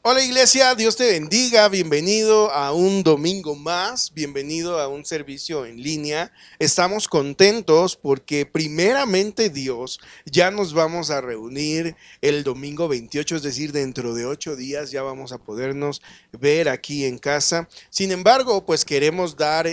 Hola iglesia, Dios te bendiga, bienvenido a un domingo más, bienvenido a un servicio en línea. Estamos contentos porque primeramente Dios ya nos vamos a reunir el domingo 28, es decir, dentro de 8 días ya vamos a podernos ver aquí en casa. Sin embargo, pues queremos dar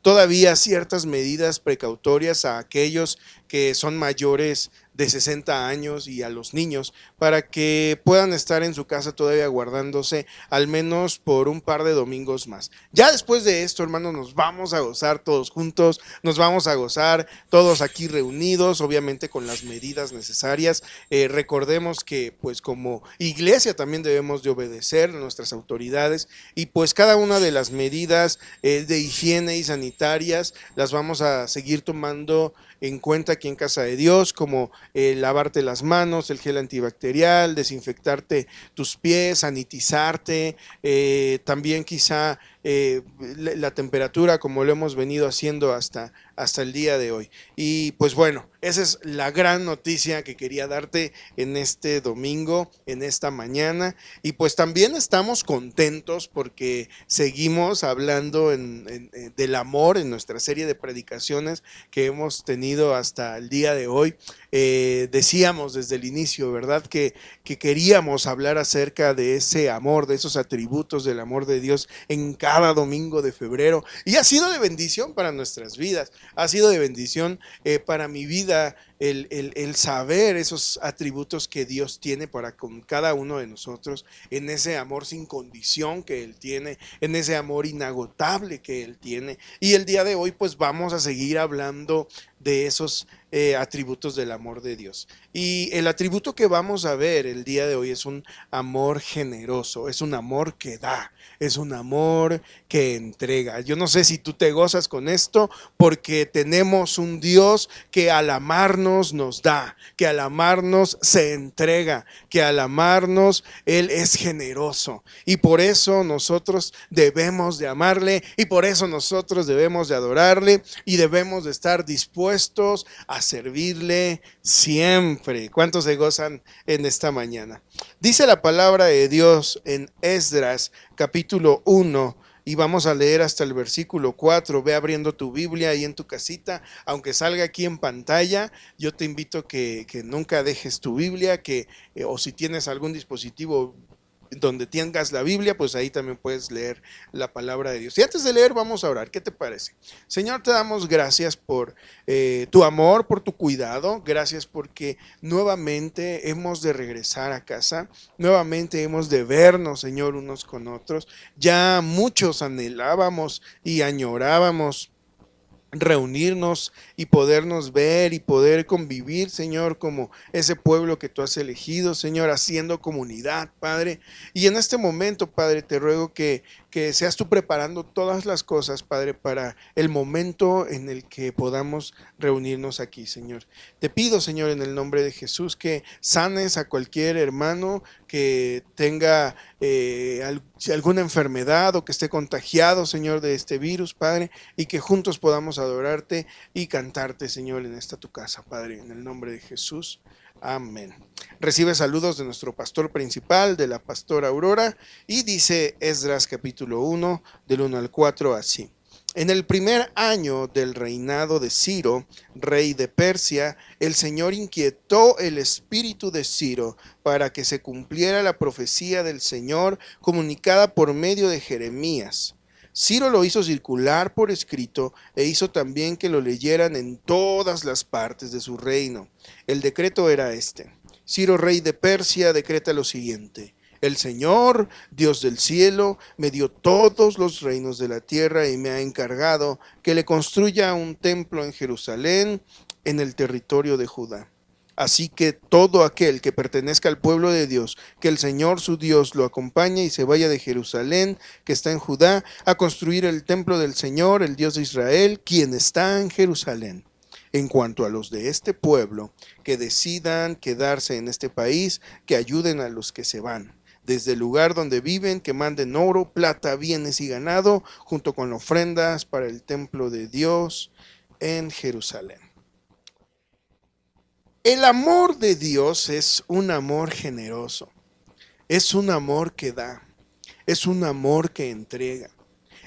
todavía ciertas medidas precautorias a aquellos que son mayores de 60 años y a los niños para que puedan estar en su casa todavía guardándose al menos por un par de domingos más. Ya después de esto, hermanos, nos vamos a gozar todos juntos, nos vamos a gozar todos aquí reunidos, obviamente con las medidas necesarias. Recordemos que pues como iglesia también debemos de obedecer a nuestras autoridades y pues cada una de las medidas de higiene y sanitarias las vamos a seguir tomando en cuenta aquí en Casa de Dios, como lavarte las manos, el gel antibacterial, desinfectarte tus pies, sanitizarte, también quizá la temperatura como lo hemos venido haciendo hasta el día de hoy. Y pues bueno, esa es la gran noticia que quería darte en este domingo, en esta mañana. Y pues también estamos contentos porque seguimos hablando del amor en nuestra serie de predicaciones que hemos tenido hasta el día de hoy. Decíamos desde el inicio, ¿verdad? Que queríamos hablar acerca de ese amor, de esos atributos del amor de Dios en cada domingo de febrero. Y ha sido de bendición para nuestras vidas, ha sido de bendición para mi vida el saber esos atributos que Dios tiene para con cada uno de nosotros, en ese amor sin condición que Él tiene, en ese amor inagotable que Él tiene. Y el día de hoy pues vamos a seguir hablando de esos atributos del amor de Dios. Y el atributo que vamos a ver el día de hoy es un amor generoso, es un amor que da, es un amor que entrega. Yo no sé si tú te gozas con esto, porque tenemos un Dios que al amarnos nos da, que al amarnos se entrega, que al amarnos Él es generoso. Y por eso nosotros debemos de amarle, y por eso nosotros debemos de adorarle, y debemos de estar dispuestos a servirle siempre. ¿Cuántos se gozan en esta mañana? Dice la palabra de Dios en Esdras capítulo 1 y vamos a leer hasta el versículo 4. Ve abriendo tu Biblia ahí en tu casita, aunque salga aquí en pantalla. Yo te invito que nunca dejes tu Biblia, o si tienes algún dispositivo donde tengas la Biblia, pues ahí también puedes leer la palabra de Dios. Y antes de leer, vamos a orar. ¿Qué te parece? Señor, te damos gracias por tu amor, por tu cuidado. Gracias porque nuevamente hemos de regresar a casa. Nuevamente hemos de vernos, Señor, unos con otros. Ya muchos anhelábamos y añorábamos reunirnos y podernos ver y poder convivir, Señor, como ese pueblo que tú has elegido, Señor, haciendo comunidad, Padre. Y en este momento, Padre, te ruego que seas tú preparando todas las cosas, Padre, para el momento en el que podamos reunirnos aquí, Señor. Te pido, Señor, en el nombre de Jesús, que sanes a cualquier hermano que tenga alguna enfermedad o que esté contagiado, Señor, de este virus, Padre, y que juntos podamos adorarte y cantarte, Señor, en esta tu casa, Padre, en el nombre de Jesús. Amén. Recibe saludos de nuestro pastor principal, de la pastora Aurora, y dice Esdras capítulo 1, del 1 al 4, así. En el primer año del reinado de Ciro, rey de Persia, el Señor inquietó el espíritu de Ciro para que se cumpliera la profecía del Señor comunicada por medio de Jeremías. Ciro lo hizo circular por escrito e hizo también que lo leyeran en todas las partes de su reino. El decreto era este: Ciro, rey de Persia, decreta lo siguiente: el Señor, Dios del cielo, me dio todos los reinos de la tierra y me ha encargado que le construya un templo en Jerusalén, en el territorio de Judá. Así que todo aquel que pertenezca al pueblo de Dios, que el Señor su Dios lo acompañe y se vaya de Jerusalén, que está en Judá, a construir el templo del Señor, el Dios de Israel, quien está en Jerusalén. En cuanto a los de este pueblo, que decidan quedarse en este país, que ayuden a los que se van. Desde el lugar donde viven, que manden oro, plata, bienes y ganado, junto con ofrendas para el templo de Dios en Jerusalén. El amor de Dios es un amor generoso. es un amor que da, es un amor que entrega.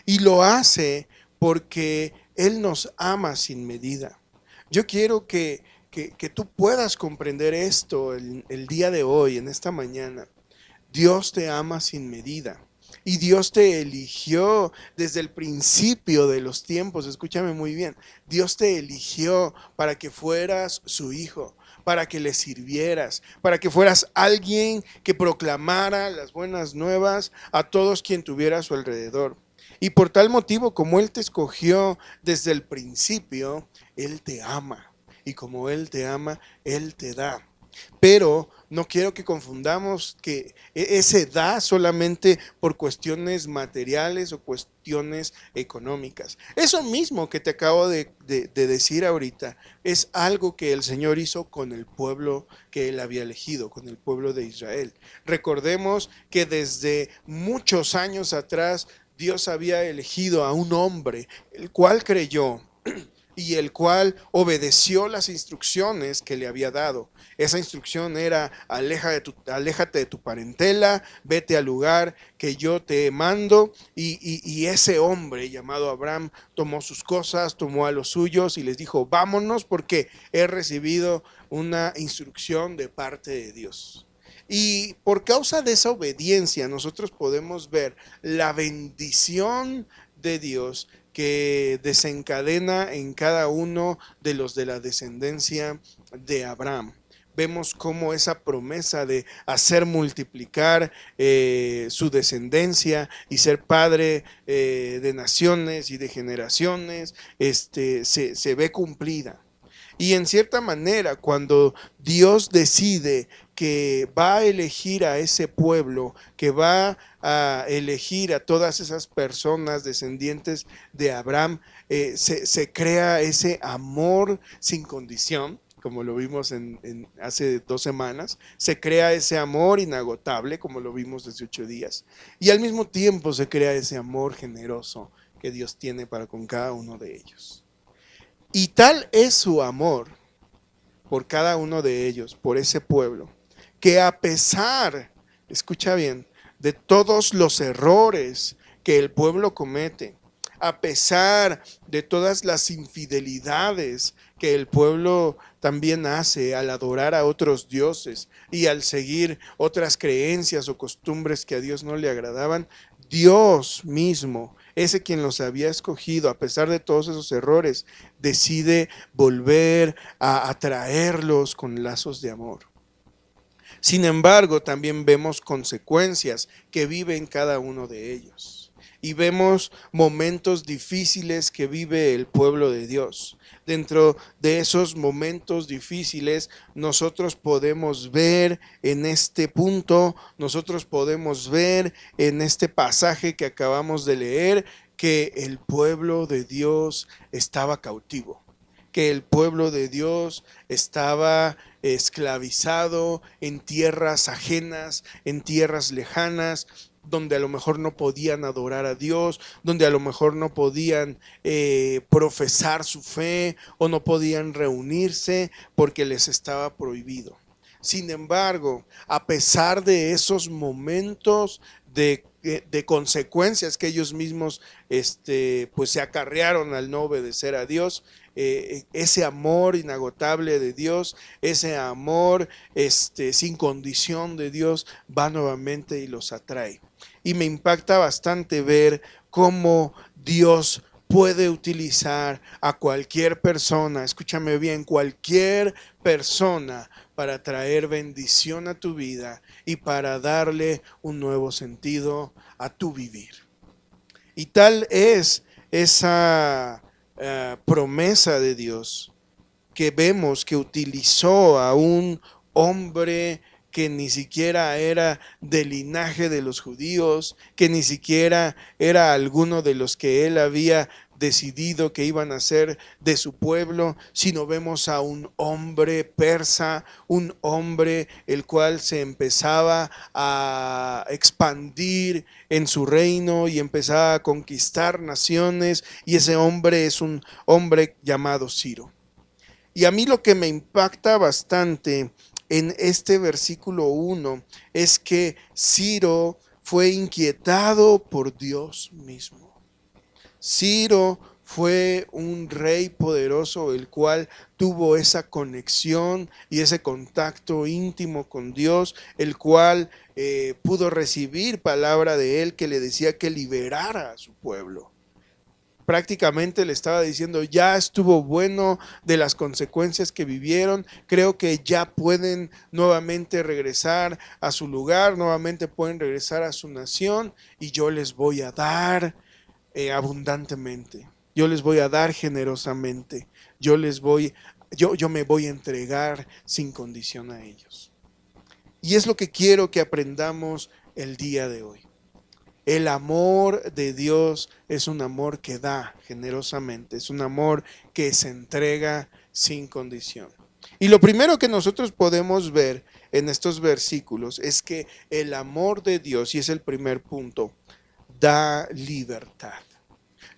Y lo hace porque Él nos ama sin medida. Yo quiero que tú puedas comprender esto el día de hoy, en esta mañana. Dios te ama sin medida. Y Dios te eligió desde el principio de los tiempos. Escúchame muy bien. Dios te eligió para que fueras su hijo, para que le sirvieras, para que fueras alguien que proclamara las buenas nuevas a todos quien tuviera a su alrededor. Y por tal motivo, como Él te escogió desde el principio, Él te ama. Y como Él te ama, Él te da. Pero no quiero que confundamos que ese da solamente por cuestiones materiales o cuestiones económicas. Eso mismo que te acabo de decir ahorita es algo que el Señor hizo con el pueblo que Él había elegido, con el pueblo de Israel. Recordemos que desde muchos años atrás Dios había elegido a un hombre, el cual creyó y el cual obedeció las instrucciones que le había dado. Esa instrucción era: aléjate de tu parentela, vete al lugar que yo te mando. Y ese hombre llamado Abraham tomó sus cosas, tomó a los suyos y les dijo: vámonos, porque he recibido una instrucción de parte de Dios. Y por causa de esa obediencia nosotros podemos ver la bendición de Dios que desencadena en cada uno de los de la descendencia de Abraham. Vemos cómo esa promesa de hacer multiplicar su descendencia y ser padre de naciones y de generaciones se ve cumplida. Y en cierta manera, cuando Dios decide que va a elegir a ese pueblo, que va a elegir a todas esas personas descendientes de Abraham, se crea ese amor sin condición, como lo vimos hace 2 semanas. Se crea ese amor inagotable, como lo vimos hace 8 días. Y al mismo tiempo se crea ese amor generoso que Dios tiene para con cada uno de ellos. Y tal es su amor por cada uno de ellos, por ese pueblo, que a pesar, escucha bien, de todos los errores que el pueblo comete, a pesar de todas las infidelidades que el pueblo también hace al adorar a otros dioses y al seguir otras creencias o costumbres que a Dios no le agradaban, Dios mismo, ese quien los había escogido, a pesar de todos esos errores, decide volver a atraerlos con lazos de amor. Sin embargo, también vemos consecuencias que viven cada uno de ellos. Y vemos momentos difíciles que vive el pueblo de Dios. Dentro de esos momentos difíciles, nosotros podemos ver en este punto, nosotros podemos ver en este pasaje que acabamos de leer, que el pueblo de Dios estaba cautivo, que el pueblo de Dios estaba esclavizado en tierras ajenas, en tierras lejanas, donde a lo mejor no podían adorar a Dios, donde a lo mejor no podían profesar su fe o no podían reunirse porque les estaba prohibido. Sin embargo, a pesar de esos momentos de consecuencias que ellos mismos pues se acarrearon al no obedecer a Dios, ese amor inagotable de Dios, ese amor sin condición de Dios va nuevamente y los atrae. Y me impacta bastante ver cómo Dios puede utilizar a cualquier persona, escúchame bien, cualquier persona, para traer bendición a tu vida y para darle un nuevo sentido a tu vivir. Y tal es esa promesa de Dios, que vemos que utilizó a un hombre que ni siquiera era del linaje de los judíos, que ni siquiera era alguno de los que él había decidido que iban a ser de su pueblo, sino vemos a un hombre persa, un hombre el cual se empezaba a expandir en su reino y empezaba a conquistar naciones, y ese hombre es un hombre llamado Ciro. Y a mí lo que me impacta bastante en este versículo 1 es que Ciro fue inquietado por Dios mismo. Ciro fue un rey poderoso, el cual tuvo esa conexión y ese contacto íntimo con Dios, el cual pudo recibir palabra de él que le decía que liberara a su pueblo. Prácticamente le estaba diciendo, ya estuvo bueno de las consecuencias que vivieron, creo que ya pueden nuevamente regresar a su lugar, nuevamente pueden regresar a su nación y yo les voy a dar abundantemente, yo les voy a dar generosamente, yo me voy a entregar sin condición a ellos. Y es lo que quiero que aprendamos el día de hoy. El amor de Dios es un amor que da generosamente, es un amor que se entrega sin condición. Y lo primero que nosotros podemos ver en estos versículos es que el amor de Dios, y es el primer punto, da libertad.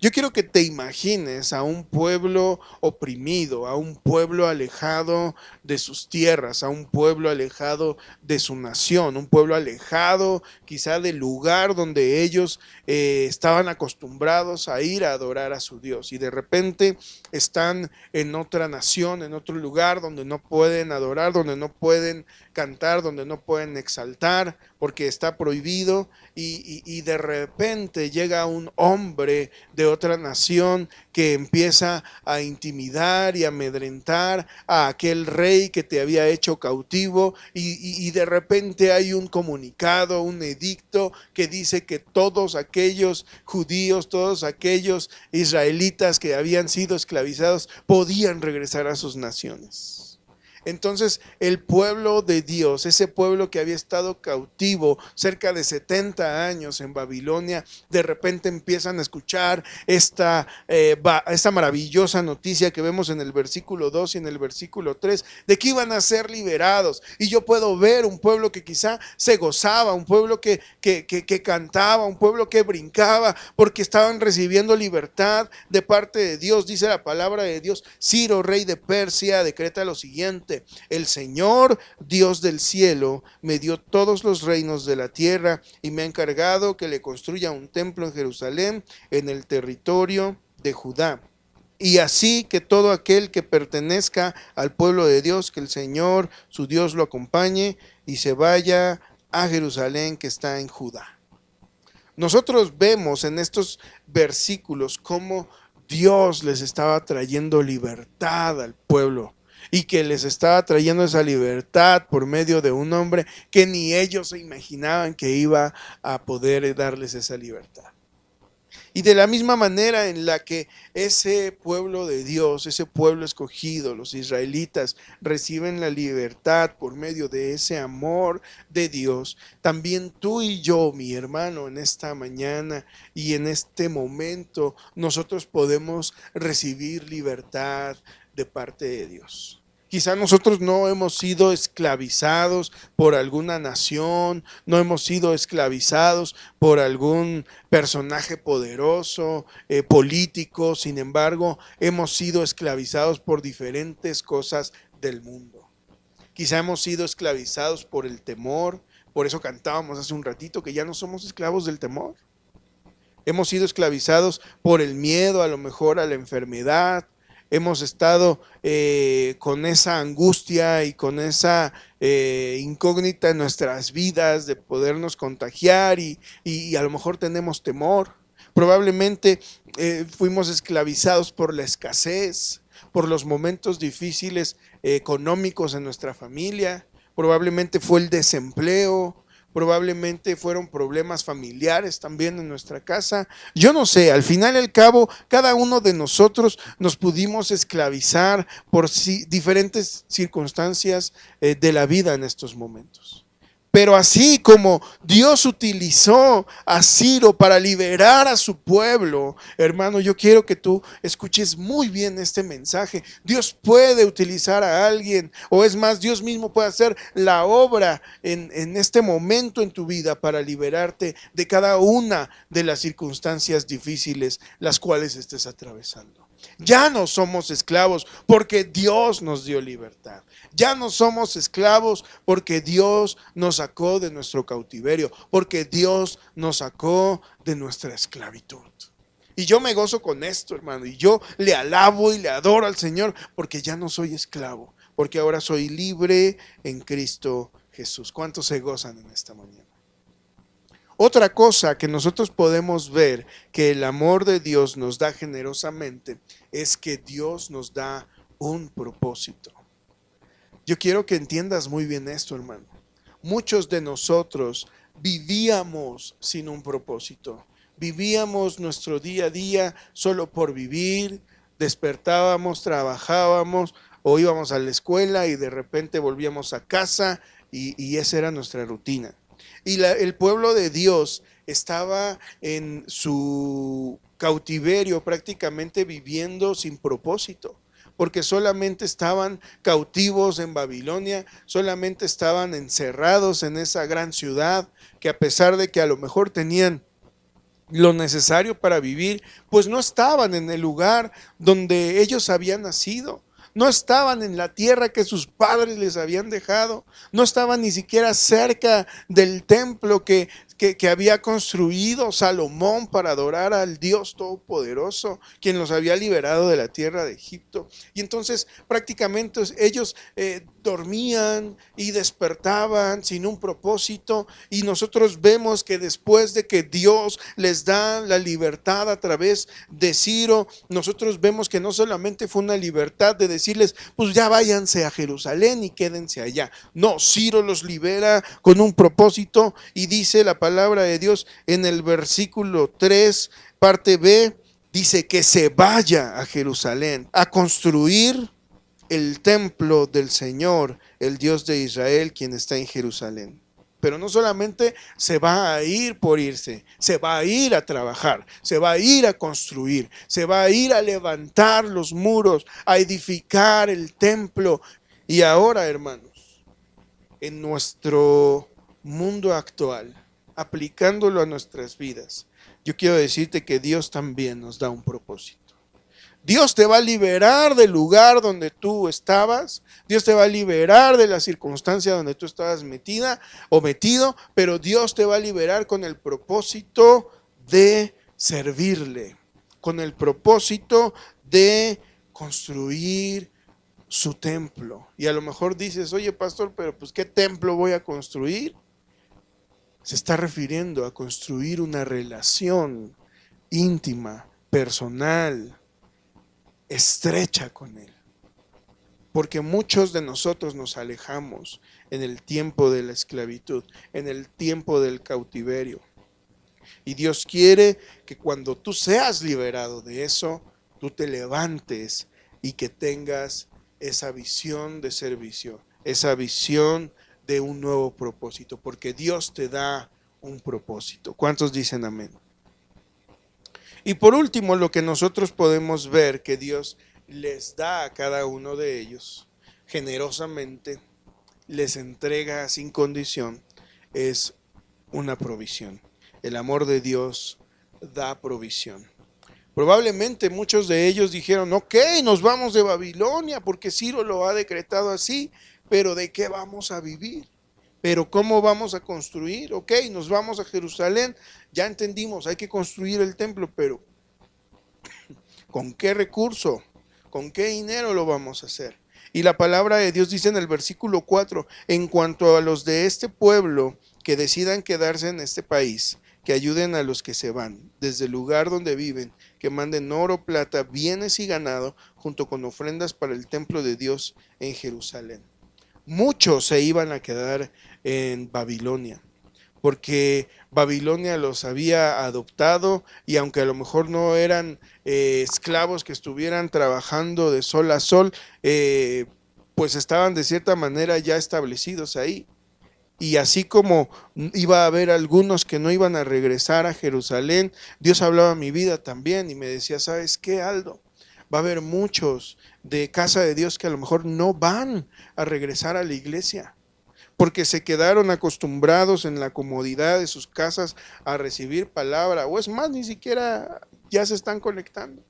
Yo quiero que te imagines a un pueblo oprimido, a un pueblo alejado de sus tierras, a un pueblo alejado de su nación, un pueblo alejado quizá del lugar donde ellos estaban acostumbrados a ir a adorar a su Dios, y de repente están en otra nación, en otro lugar donde no pueden adorar, donde no pueden cantar, donde no pueden exaltar porque está prohibido, y de repente llega un hombre de otra nación que empieza a intimidar y amedrentar a aquel rey que te había hecho cautivo, y de repente hay un comunicado, un edicto que dice que todos aquellos judíos, todos aquellos israelitas que habían sido esclavizados podían regresar a sus naciones. Entonces el pueblo de Dios, ese pueblo que había estado cautivo cerca de 70 años en Babilonia, de repente empiezan a escuchar esta maravillosa noticia que vemos en el versículo 2 y en el versículo 3, de que iban a ser liberados. Y yo puedo ver un pueblo que quizá se gozaba, un pueblo que cantaba, un pueblo que brincaba, porque estaban recibiendo libertad de parte de Dios. Dice la palabra de Dios: Ciro, rey de Persia, decreta lo siguiente: el Señor, Dios del cielo, me dio todos los reinos de la tierra y me ha encargado que le construya un templo en Jerusalén, en el territorio de Judá. Y así que todo aquel que pertenezca al pueblo de Dios, que el Señor, su Dios, lo acompañe y se vaya a Jerusalén, que está en Judá. Nosotros vemos en estos versículos cómo Dios les estaba trayendo libertad al pueblo, y que les estaba trayendo esa libertad por medio de un hombre que ni ellos se imaginaban que iba a poder darles esa libertad. Y de la misma manera en la que ese pueblo de Dios, ese pueblo escogido, los israelitas, reciben la libertad por medio de ese amor de Dios, también tú y yo, mi hermano, en esta mañana y en este momento, nosotros podemos recibir libertad de parte de Dios. Quizá nosotros no hemos sido esclavizados por alguna nación, no hemos sido esclavizados por algún personaje poderoso, político. Sin embargo, hemos sido esclavizados por diferentes cosas del mundo. Quizá hemos sido esclavizados por el temor. Por eso cantábamos hace un ratito que ya no somos esclavos del temor. Hemos sido esclavizados por el miedo, a lo mejor a la enfermedad. Hemos estado con esa angustia y con esa incógnita en nuestras vidas de podernos contagiar, y a lo mejor tenemos temor. Probablemente fuimos esclavizados por la escasez, por los momentos difíciles económicos en nuestra familia. Probablemente fue el desempleo. Probablemente fueron problemas familiares también en nuestra casa. Yo no sé, al final y al cabo, cada uno de nosotros nos pudimos esclavizar por diferentes circunstancias de la vida en estos momentos. Pero así como Dios utilizó a Ciro para liberar a su pueblo, hermano, yo quiero que tú escuches muy bien este mensaje. Dios puede utilizar a alguien, o es más, Dios mismo puede hacer la obra en este momento en tu vida para liberarte de cada una de las circunstancias difíciles las cuales estés atravesando. Ya no somos esclavos porque Dios nos dio libertad. Ya no somos esclavos porque Dios nos sacó de nuestro cautiverio, porque Dios nos sacó de nuestra esclavitud. Y yo me gozo con esto, hermano, y yo le alabo y le adoro al Señor porque ya no soy esclavo, porque ahora soy libre en Cristo Jesús. ¿Cuántos se gozan en esta mañana? Otra cosa que nosotros podemos ver que el amor de Dios nos da generosamente es que Dios nos da un propósito. Yo quiero que entiendas muy bien esto, hermano. Muchos de nosotros vivíamos sin un propósito. Vivíamos nuestro día a día solo por vivir. Despertábamos, trabajábamos o íbamos a la escuela y de repente volvíamos a casa y esa era nuestra rutina. Y el pueblo de Dios estaba en su cautiverio prácticamente viviendo sin propósito, porque solamente estaban cautivos en Babilonia, solamente estaban encerrados en esa gran ciudad, que a pesar de que a lo mejor tenían lo necesario para vivir, pues no estaban en el lugar donde ellos habían nacido. No estaban en la tierra que sus padres les habían dejado. No estaban ni siquiera cerca del templo que había construido Salomón para adorar al Dios Todopoderoso, quien los había liberado de la tierra de Egipto. Y entonces prácticamente ellos dormían y despertaban sin un propósito. Y nosotros vemos que después de que Dios les da la libertad a través de Ciro, nosotros vemos que no solamente fue una libertad de decirles, pues ya váyanse a Jerusalén y quédense allá. No, Ciro los libera con un propósito y dice la palabra de Dios en el versículo 3, parte B, dice que se vaya a Jerusalén a construir el templo del Señor, el Dios de Israel, quien está en Jerusalén. Pero no solamente se va a ir por irse, se va a ir a trabajar, se va a ir a construir, se va a ir a levantar los muros, a edificar el templo. Y ahora, hermanos, en nuestro mundo actual, aplicándolo a nuestras vidas, yo quiero decirte que Dios también nos da un propósito. Dios te va a liberar del lugar donde tú estabas, Dios te va a liberar de la circunstancia donde tú estabas metida o metido, pero Dios te va a liberar con el propósito de servirle, con el propósito de construir su templo. Y a lo mejor dices, oye pastor, pero pues ¿qué templo voy a construir? Se está refiriendo a construir una relación íntima, personal, estrecha con Él. Porque muchos de nosotros nos alejamos en el tiempo de la esclavitud, en el tiempo del cautiverio. Y Dios quiere que cuando tú seas liberado de eso, tú te levantes y que tengas esa visión de servicio, esa visión de un nuevo propósito, porque Dios te da un propósito. ¿Cuántos dicen amén? Y por último, lo que nosotros podemos ver que Dios les da a cada uno de ellos, generosamente, les entrega sin condición, es una provisión. El amor de Dios da provisión. Probablemente muchos de ellos dijeron, ok, nos vamos de Babilonia porque Ciro lo ha decretado así, pero ¿de qué vamos a vivir? Pero ¿cómo vamos a construir? Ok, nos vamos a Jerusalén, ya entendimos, hay que construir el templo, pero ¿con qué recurso? ¿Con qué dinero lo vamos a hacer? Y la palabra de Dios dice en el versículo 4, en cuanto a los de este pueblo que decidan quedarse en este país, que ayuden a los que se van, desde el lugar donde viven, que manden oro, plata, bienes y ganado, junto con ofrendas para el templo de Dios en Jerusalén. Muchos se iban a quedar en Babilonia, porque Babilonia los había adoptado y aunque a lo mejor no eran esclavos que estuvieran trabajando de sol a sol, pues estaban de cierta manera ya establecidos ahí. Y así como iba a haber algunos que no iban a regresar a Jerusalén, Dios hablaba a mi vida también y me decía, ¿sabes qué, Aldo? Va a haber muchos de casa de Dios que a lo mejor no van a regresar a la iglesia, porque se quedaron acostumbrados en la comodidad de sus casas a recibir palabra, o es más, ni siquiera ya se están conectando.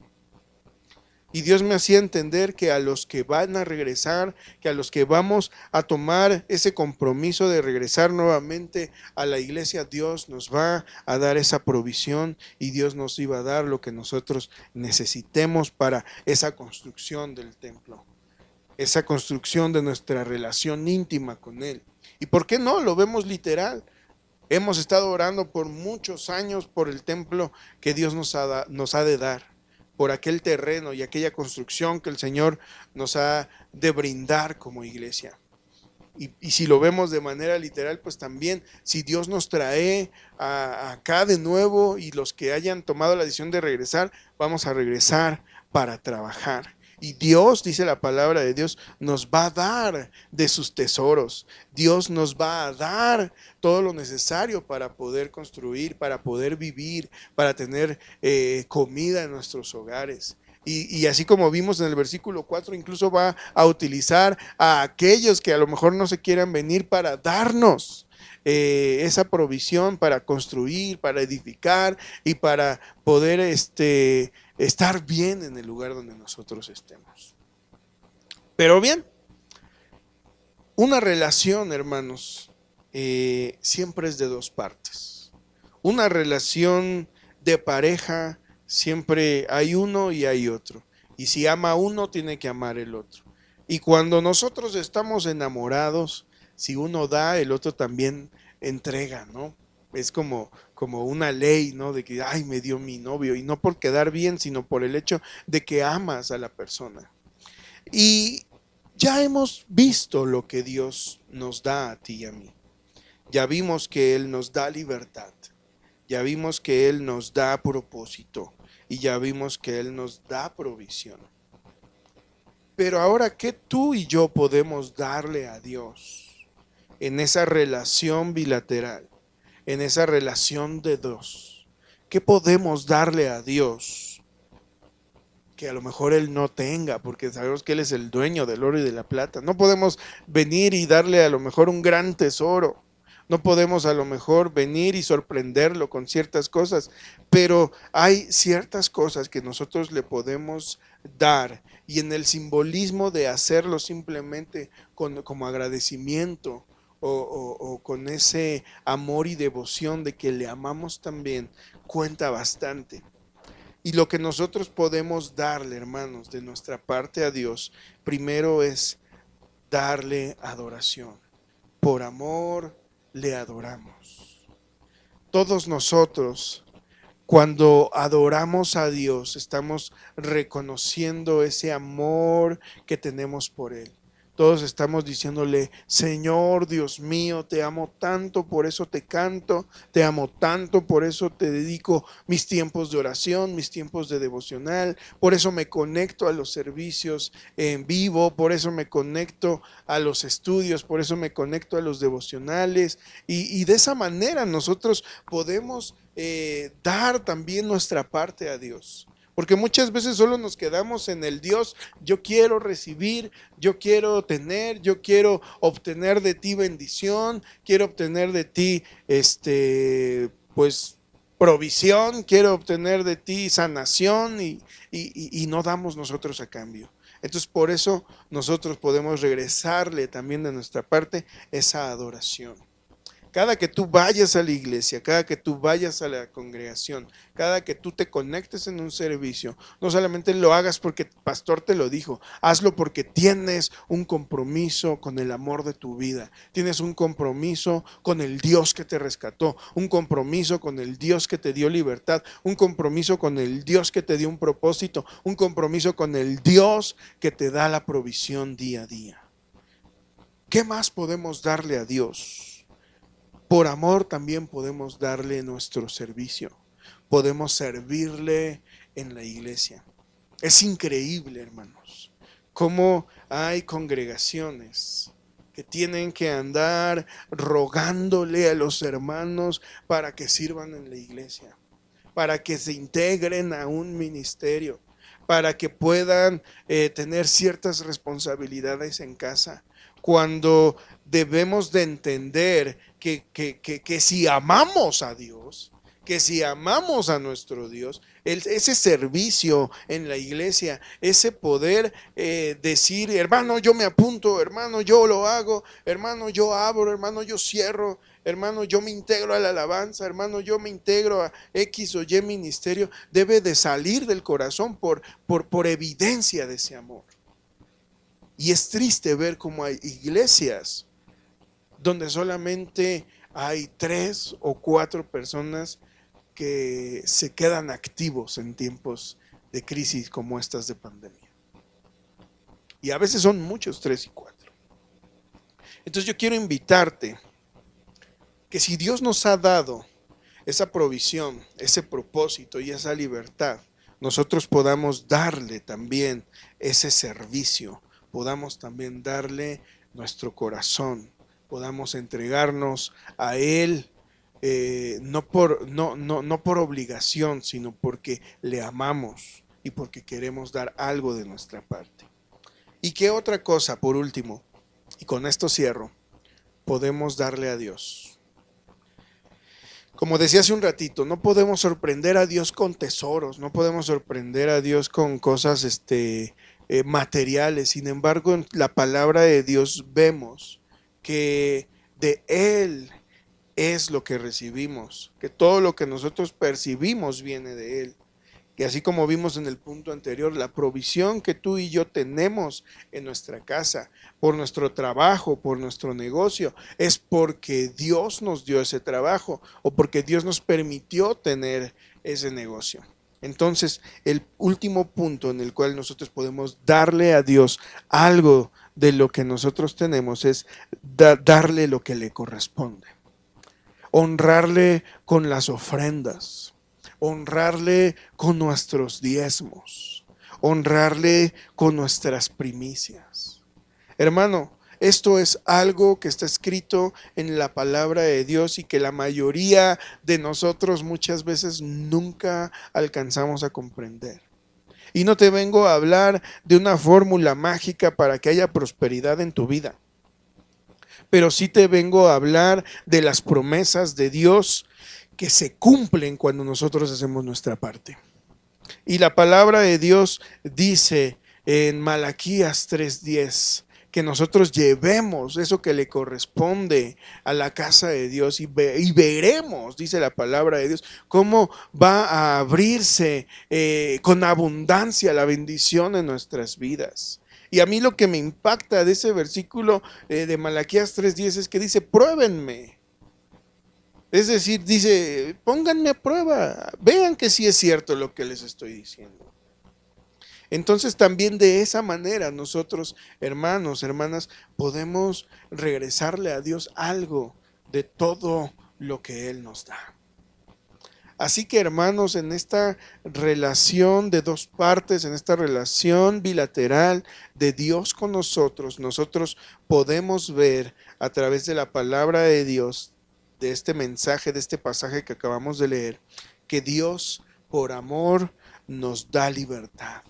Y Dios me hacía entender que a los que van a regresar, que a los que vamos a tomar ese compromiso de regresar nuevamente a la iglesia, Dios nos va a dar esa provisión y Dios nos iba a dar lo que nosotros necesitemos para esa construcción del templo, esa construcción de nuestra relación íntima con Él. ¿Y por qué no? Lo vemos literal. Hemos estado orando por muchos años por el templo que Dios nos ha de dar, por aquel terreno y aquella construcción que el Señor nos ha de brindar como iglesia. Y si lo vemos de manera literal, pues también, si Dios nos trae acá de nuevo y los que hayan tomado la decisión de regresar, vamos a regresar para trabajar. Y Dios, dice la palabra de Dios, nos va a dar de sus tesoros. Dios nos va a dar todo lo necesario para poder construir, para poder vivir, para tener comida en nuestros hogares. Y así como vimos en el versículo 4, incluso va a utilizar a aquellos que a lo mejor no se quieran venir para darnos esa provisión para construir, para edificar y para poder estar bien en el lugar donde nosotros estemos. Pero bien, una relación, hermanos, siempre es de dos partes. Una relación de pareja, siempre hay uno y hay otro. Y si ama uno, tiene que amar el otro. Y cuando nosotros estamos enamorados, si uno da, el otro también entrega, ¿no? Es como una ley, ¿no? De que, ay, me dio mi novio. Y no por quedar bien, sino por el hecho de que amas a la persona. Y ya hemos visto lo que Dios nos da a ti y a mí. Ya vimos que Él nos da libertad. Ya vimos que Él nos da propósito. Y ya vimos que Él nos da provisión. Pero ahora, ¿qué tú y yo podemos darle a Dios en esa relación bilateral, en esa relación de dos? ¿Qué podemos darle a Dios que a lo mejor Él no tenga? Porque sabemos que Él es el dueño del oro y de la plata. No podemos venir y darle a lo mejor un gran tesoro. No podemos a lo mejor venir y sorprenderlo con ciertas cosas, pero hay ciertas cosas que nosotros le podemos dar, y en el simbolismo de hacerlo simplemente como agradecimiento o con ese amor y devoción de que le amamos también, cuenta bastante. Y lo que nosotros podemos darle, hermanos, de nuestra parte a Dios, primero es darle adoración. Por amor le adoramos. Todos nosotros, cuando adoramos a Dios, estamos reconociendo ese amor que tenemos por Él. Todos estamos diciéndole: Señor Dios mío, te amo tanto, por eso te canto, te amo tanto, por eso te dedico mis tiempos de oración, mis tiempos de devocional, por eso me conecto a los servicios en vivo, por eso me conecto a los estudios, por eso me conecto a los devocionales, y de esa manera nosotros podemos dar también nuestra parte a Dios. Porque muchas veces solo nos quedamos en el Dios, yo quiero recibir, yo quiero tener, yo quiero obtener de ti bendición, quiero obtener de ti, pues, provisión, quiero obtener de ti sanación y no damos nosotros a cambio. Entonces, por eso nosotros podemos regresarle también de nuestra parte esa adoración. Cada que tú vayas a la iglesia, cada que tú vayas a la congregación, cada que tú te conectes en un servicio, no solamente lo hagas porque el pastor te lo dijo, hazlo porque tienes un compromiso con el amor de tu vida, tienes un compromiso con el Dios que te rescató, un compromiso con el Dios que te dio libertad, un compromiso con el Dios que te dio un propósito, un compromiso con el Dios que te da la provisión día a día. ¿Qué más podemos darle a Dios? Por amor también podemos darle nuestro servicio, podemos servirle en la iglesia. Es increíble, hermanos, cómo hay congregaciones que tienen que andar rogándole a los hermanos para que sirvan en la iglesia, para que se integren a un ministerio, para que puedan tener ciertas responsabilidades en casa, cuando debemos de entender que si amamos a Dios, que si amamos a nuestro Dios, ese servicio en la iglesia, ese poder decir, hermano, yo me apunto, hermano, yo lo hago, hermano, yo abro, hermano, yo cierro, hermano, yo me integro a la alabanza, hermano, yo me integro a X o Y ministerio, debe de salir del corazón por evidencia de ese amor. Y es triste ver cómo hay iglesias donde solamente hay 3 o 4 personas que se quedan activos en tiempos de crisis como estas de pandemia. Y a veces son muchos, 3 y 4. Entonces yo quiero invitarte que si Dios nos ha dado esa provisión, ese propósito y esa libertad, nosotros podamos darle también ese servicio, podamos también darle nuestro corazón, podamos entregarnos a Él, no por obligación, sino porque le amamos y porque queremos dar algo de nuestra parte. ¿Y qué otra cosa, por último, y con esto cierro, podemos darle a Dios? Como decía hace un ratito, no podemos sorprender a Dios con tesoros, no podemos sorprender a Dios con cosas materiales. Sin embargo, en la palabra de Dios vemos que de Él es lo que recibimos, que todo lo que nosotros percibimos viene de Él. Que así como vimos en el punto anterior, la provisión que tú y yo tenemos en nuestra casa, por nuestro trabajo, por nuestro negocio, es porque Dios nos dio ese trabajo o porque Dios nos permitió tener ese negocio. Entonces, el último punto en el cual nosotros podemos darle a Dios algo de lo que nosotros tenemos es darle lo que le corresponde. Honrarle con las ofrendas, honrarle con nuestros diezmos, honrarle con nuestras primicias. Hermano, esto es algo que está escrito en la palabra de Dios y que la mayoría de nosotros muchas veces nunca alcanzamos a comprender. Y no te vengo a hablar de una fórmula mágica para que haya prosperidad en tu vida, pero sí te vengo a hablar de las promesas de Dios que se cumplen cuando nosotros hacemos nuestra parte. Y la palabra de Dios dice en Malaquías 3:10 que nosotros llevemos eso que le corresponde a la casa de Dios y veremos, dice la palabra de Dios, cómo va a abrirse con abundancia la bendición en nuestras vidas. Y a mí lo que me impacta de ese versículo de Malaquías 3:10 es que dice, pruébenme. Es decir, dice, pónganme a prueba, vean que sí es cierto lo que les estoy diciendo. Entonces también de esa manera nosotros, hermanos, hermanas, podemos regresarle a Dios algo de todo lo que Él nos da. Así que, hermanos, en esta relación de dos partes, en esta relación bilateral de Dios con nosotros, nosotros podemos ver a través de la palabra de Dios, de este mensaje, de este pasaje que acabamos de leer, que Dios por amor nos da libertad,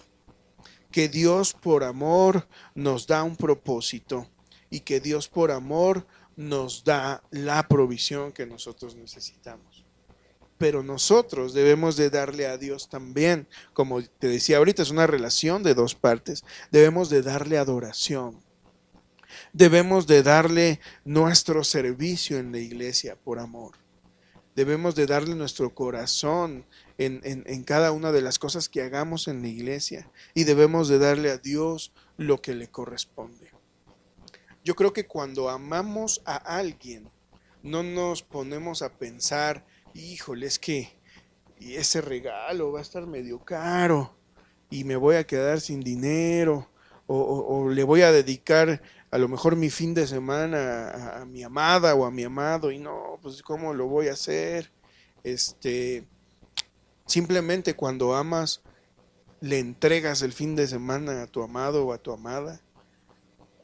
que Dios por amor nos da un propósito y que Dios por amor nos da la provisión que nosotros necesitamos. Pero nosotros debemos de darle a Dios también, como te decía ahorita, es una relación de dos partes, debemos de darle adoración, debemos de darle nuestro servicio en la iglesia por amor, debemos de darle nuestro corazón en cada una de las cosas que hagamos en la iglesia y debemos de darle a Dios lo que le corresponde. Yo creo que cuando amamos a alguien, no nos ponemos a pensar, híjole, es que y ese regalo va a estar medio caro y me voy a quedar sin dinero o le voy a dedicar a lo mejor mi fin de semana a mi amada o a mi amado y no, pues ¿cómo lo voy a hacer? Simplemente cuando amas le entregas el fin de semana a tu amado o a tu amada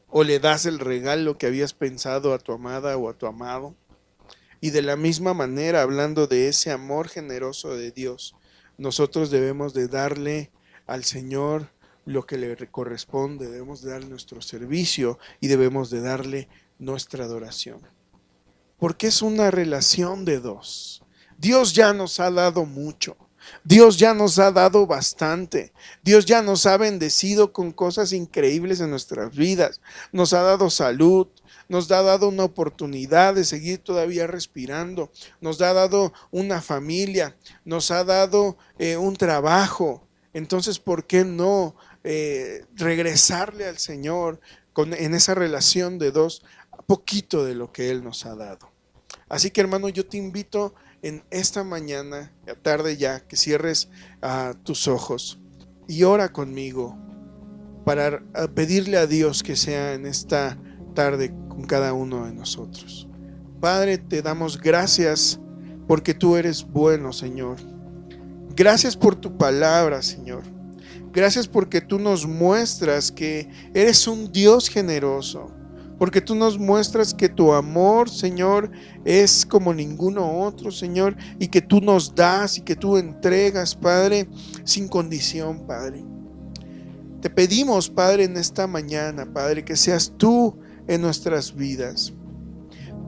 o le das el regalo que habías pensado a tu amada o a tu amado. Y de la misma manera, hablando de ese amor generoso de Dios, nosotros debemos de darle al Señor lo que le corresponde, debemos de darle nuestro servicio y debemos de darle nuestra adoración. Porque es una relación de dos. Dios ya nos ha dado mucho. Dios ya nos ha dado bastante. Dios ya nos ha bendecido con cosas increíbles en nuestras vidas. Nos ha dado salud, nos ha dado una oportunidad de seguir todavía respirando, nos ha dado una familia, nos ha dado un trabajo. Entonces, ¿por qué no regresarle al Señor en esa relación de dos, poquito de lo que Él nos ha dado? Así que, hermano, yo te invito en esta mañana, tarde ya, que cierres tus ojos y ora conmigo para pedirle a Dios que sea en esta tarde con cada uno de nosotros. Padre, te damos gracias porque tú eres bueno, Señor. Gracias por tu palabra, Señor. Gracias porque tú nos muestras que eres un Dios generoso. Porque tú nos muestras que tu amor, Señor, es como ninguno otro, Señor, y que tú nos das y que tú entregas, Padre, sin condición, Padre. Te pedimos, Padre, en esta mañana, Padre, que seas tú en nuestras vidas.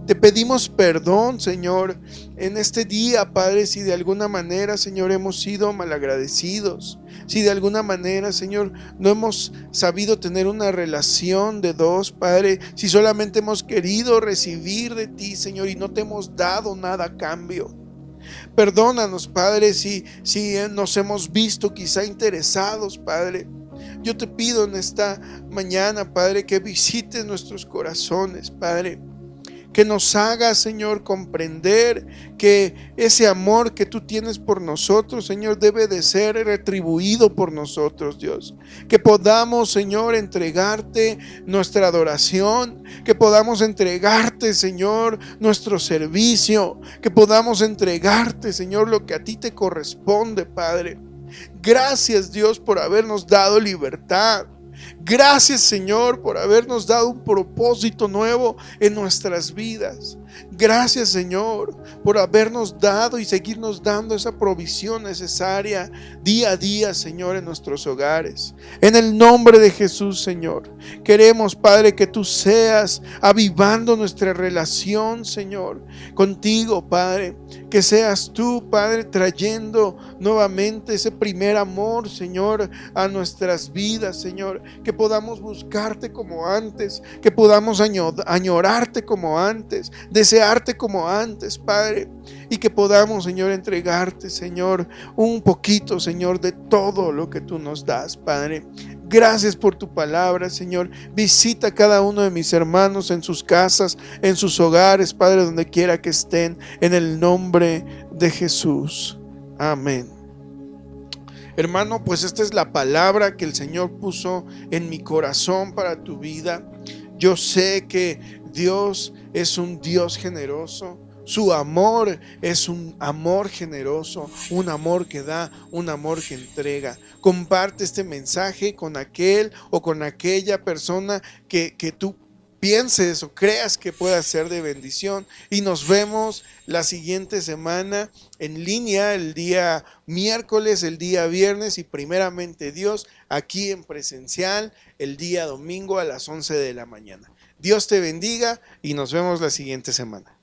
Te pedimos perdón, Señor, en este día, Padre, si de alguna manera, Señor, hemos sido malagradecidos, si de alguna manera, Señor, no hemos sabido tener una relación de dos, Padre, si solamente hemos querido recibir de ti, Señor, y no te hemos dado nada a cambio. Perdónanos, Padre, si nos hemos visto quizá interesados, Padre. Yo te pido en esta mañana, Padre, que visites nuestros corazones, Padre. Que nos haga, Señor, comprender que ese amor que tú tienes por nosotros, Señor, debe de ser retribuido por nosotros, Dios. Que podamos, Señor, entregarte nuestra adoración, que podamos entregarte, Señor, nuestro servicio, que podamos entregarte, Señor, lo que a ti te corresponde, Padre. Gracias, Dios, por habernos dado libertad. Gracias, Señor, por habernos dado un propósito nuevo en nuestras vidas. Gracias, Señor, por habernos dado y seguirnos dando esa provisión necesaria día a día, Señor, en nuestros hogares. En el nombre de Jesús, Señor, queremos, Padre, que tú seas avivando nuestra relación, Señor, contigo, Padre. Que seas tú, Padre, trayendo nuevamente ese primer amor, Señor, a nuestras vidas, Señor. Que podamos buscarte como antes, que podamos añorarte como antes, desearte como antes, Padre. Y que podamos, Señor, entregarte, Señor, un poquito, Señor, de todo lo que tú nos das, Padre. Gracias por tu palabra, Señor. Visita a cada uno de mis hermanos en sus casas, en sus hogares, Padre, donde quiera que estén, en el nombre de Jesús. Amén. Hermano, pues esta es la palabra que el Señor puso en mi corazón para tu vida. Yo sé que Dios es un Dios generoso. Su amor es un amor generoso, un amor que da, un amor que entrega. Comparte este mensaje con aquel o con aquella persona que tú pienses o creas que pueda ser de bendición. Y nos vemos la siguiente semana en línea, el día miércoles, el día viernes y primeramente Dios aquí en presencial el día domingo a las 11 de la mañana. Dios te bendiga y nos vemos la siguiente semana.